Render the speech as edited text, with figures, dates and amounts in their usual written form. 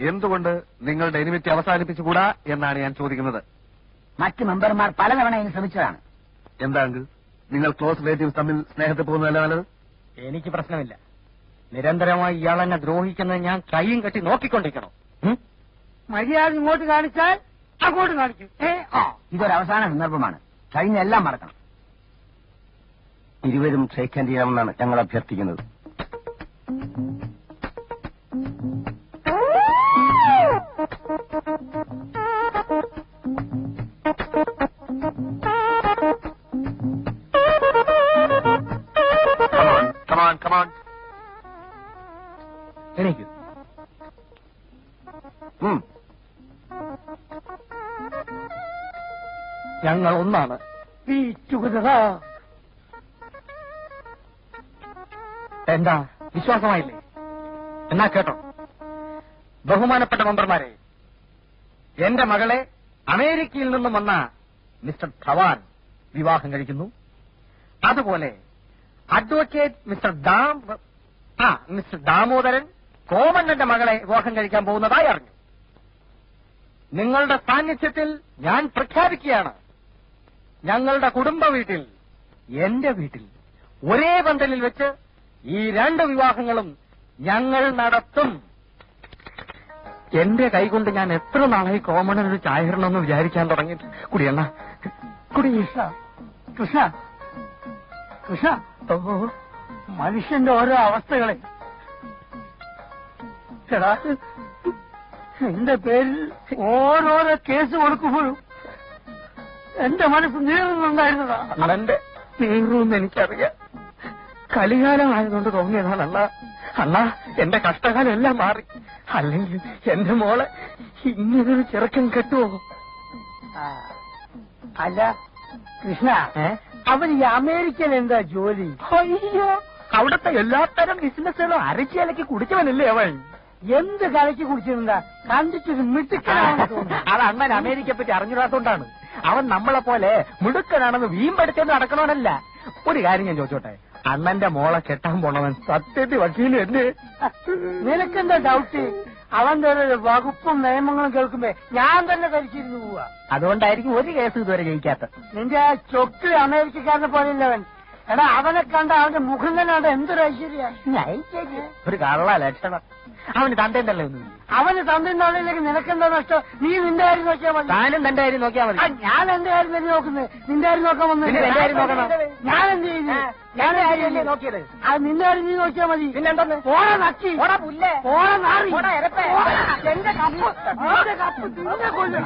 എന്തുകൊണ്ട് നിങ്ങളുടെ എനിമിറ്റി അവസാനിപ്പിച്ചുകൂടാ എന്നാണ് ഞാൻ ചോദിക്കുന്നത്. മറ്റ് മെമ്പർമാർ പലതവണ ഇതിന് ശ്രമിച്ചതാണ്. എന്താങ്കിൽ നിങ്ങൾ ക്ലോസ് റിലേറ്റീവ്സ് തമ്മിൽ സ്നേഹത്തിൽ പോകുന്നതല്ല നല്ലത്? എനിക്ക് പ്രശ്നമില്ല. നിരന്തരമായി ഇയാളെന്നെ ദ്രോഹിക്കുന്നത് ഞാൻ കൈയും കെട്ടി നോക്കിക്കൊണ്ടിരിക്കണം. മര്യാദ ഇങ്ങോട്ട് കാണിച്ചാൽ അങ്ങോട്ട് കാണിക്കും. ഇതൊരവസാന സന്ദർഭമാണ്. കഴിഞ്ഞ എല്ലാം മറക്കണം. ഇരുവരും ഷേക്ക് ഹാൻഡ് ചെയ്യണമെന്നാണ് ഞങ്ങൾ അഭ്യർത്ഥിക്കുന്നത്. എനിക്ക് ഞങ്ങൾ ഒന്നാണ്. എന്താ വിശ്വാസമായില്ലേ? എന്നാ കേട്ടോ, ബഹുമാനപ്പെട്ട മെമ്പർമാരെ, എന്റെ മകളെ അമേരിക്കയിൽ നിന്നും വന്ന മിസ്റ്റർ ധവാൻ വിവാഹം കഴിക്കുന്നു. അതുപോലെ അഡ്വക്കേറ്റ് മിസ്റ്റർ ദാമോദരൻ കോമണ്ണന്റെ മകളെ വിവാഹം കഴിക്കാൻ പോകുന്നതായി അറിഞ്ഞു. നിങ്ങളുടെ സാന്നിധ്യത്തിൽ ഞാൻ പ്രഖ്യാപിക്കുകയാണ്, ഞങ്ങളുടെ കുടുംബ വീട്ടിൽ, എന്റെ വീട്ടിൽ ഒരേ പന്തലിൽ വെച്ച് ഈ 2 വിവാഹങ്ങളും ഞങ്ങൾ നടത്തും. എന്റെ കൈകൊണ്ട് ഞാൻ എത്ര നാളായി കോമണ്ണനൊരു ചായ ഇടണമെന്ന് വിചാരിക്കാൻ തുടങ്ങി. കുടിയണ്ണ കുടി. കൃഷ്ണ കൃഷ്ണ, മനുഷ്യന്റെ ഓരോ അവസ്ഥകളെ ചേടാ, എന്റെ പേരിൽ ഓരോരോ കേസ് കൊടുക്കുമ്പോഴും എന്റെ മനസ്സ് നീറുന്നുണ്ടായിരുന്നതാ. എന്റെ നീറുമെന്ന് എനിക്കറിയാം. കലികാലമായതുകൊണ്ട് തോന്നിയതാണ് അണ്ണ. അണ്ണ, എന്റെ കഷ്ടകാലം എല്ലാം മാറി. അല്ലെങ്കിൽ എന്റെ മോളെ ഇങ്ങനൊരു ചെറുക്കൻ കെട്ടുവോ? അല്ല കൃഷ്ണ, അവൻ ഈ അമേരിക്കയിൽ എന്താ ജോലി? അയ്യോ, അവിടത്തെ എല്ലാത്തരം ബിസിനസ്സുകളും അരച്ചിലക്ക് കുടിച്ചവനല്ലേ അവൻ. എന്ത് കലക്കി കുടിച്ചിരുന്നാ? കണ്ടിട്ടൊരു മിടുക്കനാണ്. അത് അണ്ണൻ അമേരിക്കയെ പറ്റി അറിഞ്ഞിടാത്തോണ്ടാണ്. അവൻ നമ്മളെ പോലെ മിടുക്കനാണെന്ന് വീമ്പെടുത്തേന്ന് നടക്കണവനല്ല. ഒരു കാര്യം ഞാൻ ചോദിച്ചോട്ടെ, അണ്ണന്റെ മോളെ കെട്ടാൻ പോണവൻ സത്യത്തിൽ വക്കീല് തന്നെ. നിനക്കെന്താ ഡൗട്ട്? അവന്റെ ഒരു വകുപ്പും നിയമങ്ങളും കേൾക്കുമ്പോ ഞാൻ തന്നെ ധരിച്ചിരുന്നു പോവാ. അതുകൊണ്ടായിരിക്കും ഒരു കേസ് ഇതുവരെ ജയിക്കാത്ത. നിന്റെ ആ ചൊക്കിൽ അമേരിക്കക്കാരനെ പോലെയല്ലവൻ. എടാ, അവനെ കണ്ട അവന്റെ മുഖം തന്നെ കണ്ട എന്തൊരു ഐശ്വര്യ. ഒരു കള്ള ലക്ഷണം. അവന് തന്തേണ്ടല്ലേ ഒന്നും. അവന് തന്തേണ്ടാളിലേക്ക് നിനക്കെന്താ നഷ്ടം? നീ നിന്റെ കാര്യം നോക്കിയാൽ മതി. താനും തന്റെ കാര്യം നോക്കിയാൽ മതി. ഞാൻ എന്റെ കാര്യം തന്നെ നോക്കുന്നത്. നിന്റെ കാര്യം നോക്കാൻ വന്നു. എന്റെ കാര്യം നോക്കണം. ഞാൻ എന്ത് ചെയ്യുന്നു? ഞാൻ കാര്യമല്ലേ നോക്കിയത്? അത് നിന്റെ കാര്യം നീ നോക്കിയാൽ മതി. പിന്നെന്തെന്ന്? ഓടെ നക്കി, ഓടാ പുല്ലേ, ഓടെ നാറി, ഓടാ എരപ്പേ, എന്റെ കപ്പ്, നിന്നെ കൊല്ലും.